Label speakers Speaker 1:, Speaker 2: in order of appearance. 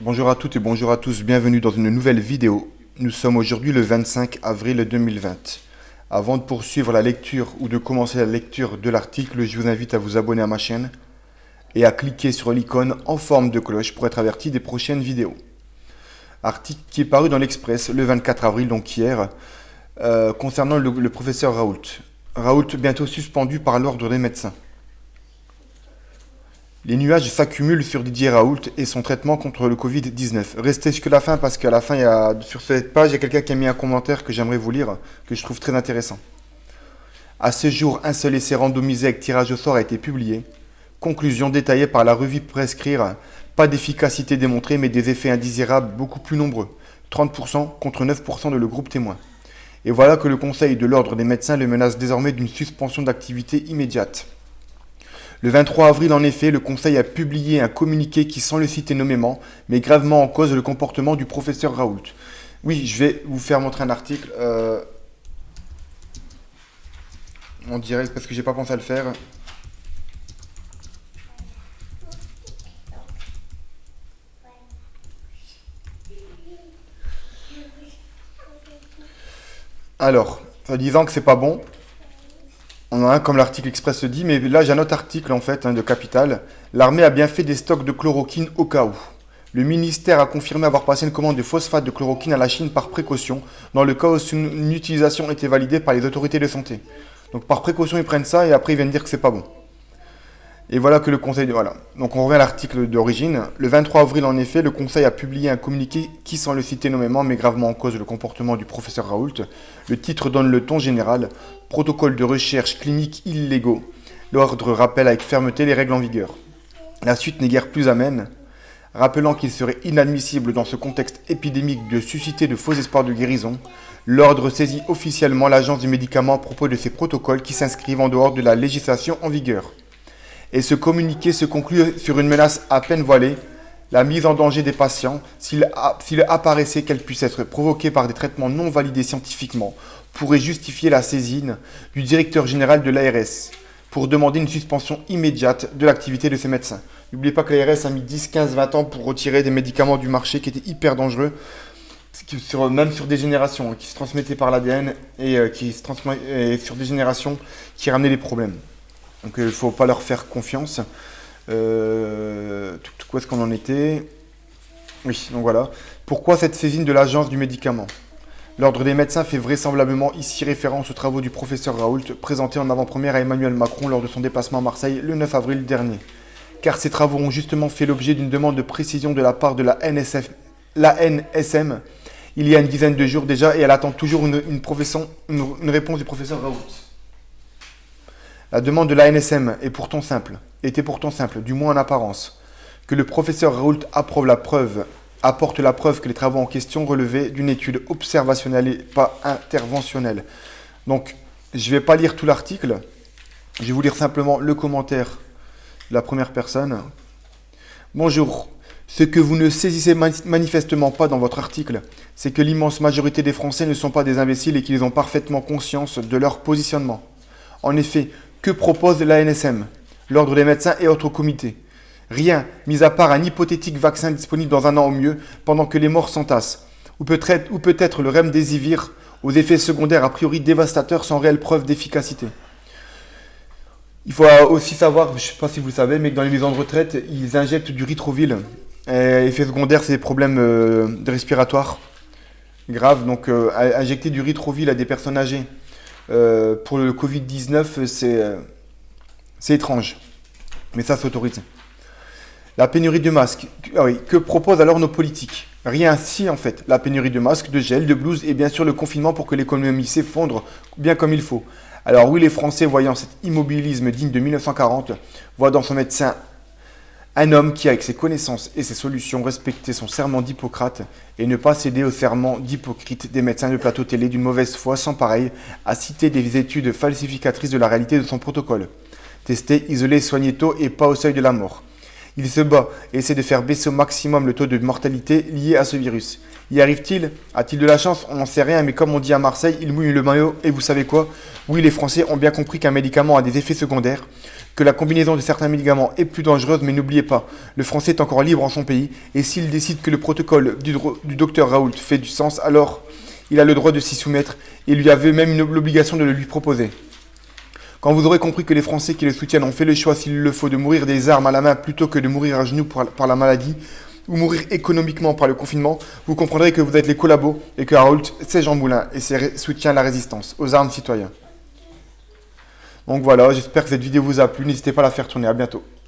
Speaker 1: Bonjour à toutes et bonjour à tous, bienvenue dans une nouvelle vidéo. Nous sommes aujourd'hui le 25 avril 2020. Avant de poursuivre la lecture ou de commencer la lecture de l'article, je vous invite à vous abonner à ma chaîne et à cliquer sur l'icône en forme de cloche pour être averti des prochaines vidéos. Article qui est paru dans l'Express le 24 avril, donc hier, concernant le professeur Raoult. Raoult bientôt suspendu par l'ordre des médecins. Les nuages s'accumulent sur Didier Raoult et son traitement contre le Covid-19. Restez jusqu'à la fin parce qu'à la fin, sur cette page, il y a quelqu'un qui a mis un commentaire que j'aimerais vous lire, que je trouve très intéressant. À ce jour, un seul essai randomisé avec tirage au sort a été publié. Conclusion détaillée par la revue Prescrire. Pas d'efficacité démontrée, mais des effets indésirables beaucoup plus nombreux. 30% contre 9% de le groupe témoin. Et voilà que le Conseil de l'Ordre des médecins le menace désormais d'une suspension d'activité immédiate. Le 23 avril, en effet, le Conseil a publié un communiqué qui, sans le citer nommément, met gravement en cause le comportement du professeur Raoult. Oui, je vais vous faire montrer un article en direct parce que j'ai pas pensé à le faire. Alors, en disant que c'est pas bon, on a un comme l'article Express le dit, mais là j'ai un autre article en fait de Capital. L'armée a bien fait des stocks de chloroquine au cas où. Le ministère a confirmé avoir passé une commande de phosphate de chloroquine à la Chine par précaution, dans le cas où une utilisation était validée par les autorités de santé. Donc par précaution ils prennent ça et après ils viennent dire que c'est pas bon. Et voilà que le Conseil... Voilà. Donc on revient à l'article d'origine. Le 23 avril, en effet, le Conseil a publié un communiqué qui, sans le citer nommément, met gravement en cause le comportement du professeur Raoult. Le titre donne le ton général. Protocole de recherche clinique illégaux. L'ordre rappelle avec fermeté les règles en vigueur. La suite n'est guère plus amène, rappelant qu'il serait inadmissible dans ce contexte épidémique de susciter de faux espoirs de guérison. L'ordre saisit officiellement l'agence du médicament à propos de ces protocoles qui s'inscrivent en dehors de la législation en vigueur. Et ce communiqué se conclut sur une menace à peine voilée, la mise en danger des patients, s'il apparaissait qu'elle puisse être provoquée par des traitements non validés scientifiquement, pourrait justifier la saisine du directeur général de l'ARS pour demander une suspension immédiate de l'activité de ces médecins. N'oubliez pas que l'ARS a mis 10, 15, 20 ans pour retirer des médicaments du marché qui étaient hyper dangereux, même sur des générations, qui se transmettaient par l'ADN et sur des générations qui ramenaient des problèmes. Donc il ne faut pas leur faire confiance. Où est-ce qu'on en était? Oui, donc voilà. Pourquoi cette saisine de l'agence du médicament? L'Ordre des médecins fait vraisemblablement ici référence aux travaux du professeur Raoult, présentés en avant-première à Emmanuel Macron lors de son déplacement à Marseille le 9 avril dernier. Car ces travaux ont justement fait l'objet d'une demande de précision de la part de la NSM il y a une dizaine de jours déjà, et elle attend toujours une réponse du professeur Raoult. La demande de la NSM était pourtant simple, du moins en apparence, que le professeur Raoult apporte la preuve que les travaux en question relevaient d'une étude observationnelle et pas interventionnelle. Donc, je ne vais pas lire tout l'article, je vais vous lire simplement le commentaire de la première personne. Bonjour. Ce que vous ne saisissez manifestement pas dans votre article, c'est que l'immense majorité des Français ne sont pas des imbéciles et qu'ils ont parfaitement conscience de leur positionnement. En effet, que propose la NSM, l'Ordre des médecins et autres comités? Rien, mis à part un hypothétique vaccin disponible dans un an au mieux, pendant que les morts s'entassent. Ou peut-être le remdesivir, aux effets secondaires a priori dévastateurs sans réelle preuve d'efficacité. Il faut aussi savoir, je ne sais pas si vous le savez, mais que dans les maisons de retraite, ils injectent du Ritrovil. Effet secondaire, c'est des problèmes respiratoires graves. Donc, injecter du Ritrovil à des personnes âgées pour le Covid-19, c'est étrange. Mais ça, c'est autorisé. La pénurie de masques. Ah oui, que proposent alors nos politiques? Rien si, en fait. La pénurie de masques, de gel, de blouses et bien sûr le confinement pour que l'économie s'effondre bien comme il faut. Alors oui, les Français, voyant cet immobilisme digne de 1940, voient dans son médecin un homme qui, avec ses connaissances et ses solutions, respectait son serment d'Hippocrate et ne pas céder au serment d'hypocrite des médecins de plateau télé d'une mauvaise foi sans pareil à citer des études falsificatrices de la réalité de son protocole. Testé, isolé, soigné tôt et pas au seuil de la mort. Il se bat et essaie de faire baisser au maximum le taux de mortalité lié à ce virus. Y arrive-t-il? A-t-il de la chance? On n'en sait rien, mais comme on dit à Marseille, il mouille le maillot et vous savez quoi? Oui, les Français ont bien compris qu'un médicament a des effets secondaires, que la combinaison de certains médicaments est plus dangereuse, mais n'oubliez pas, le Français est encore libre en son pays, et s'il décide que le protocole du docteur Raoult fait du sens, alors il a le droit de s'y soumettre, et lui avait même l'obligation de le lui proposer. Quand vous aurez compris que les Français qui le soutiennent ont fait le choix, s'il le faut, de mourir des armes à la main plutôt que de mourir à genoux par la maladie, ou mourir économiquement par le confinement, vous comprendrez que vous êtes les collabos et que Raoult, c'est Jean Moulin et soutient la résistance aux armes citoyens. Donc voilà, j'espère que cette vidéo vous a plu, n'hésitez pas à la faire tourner, à bientôt.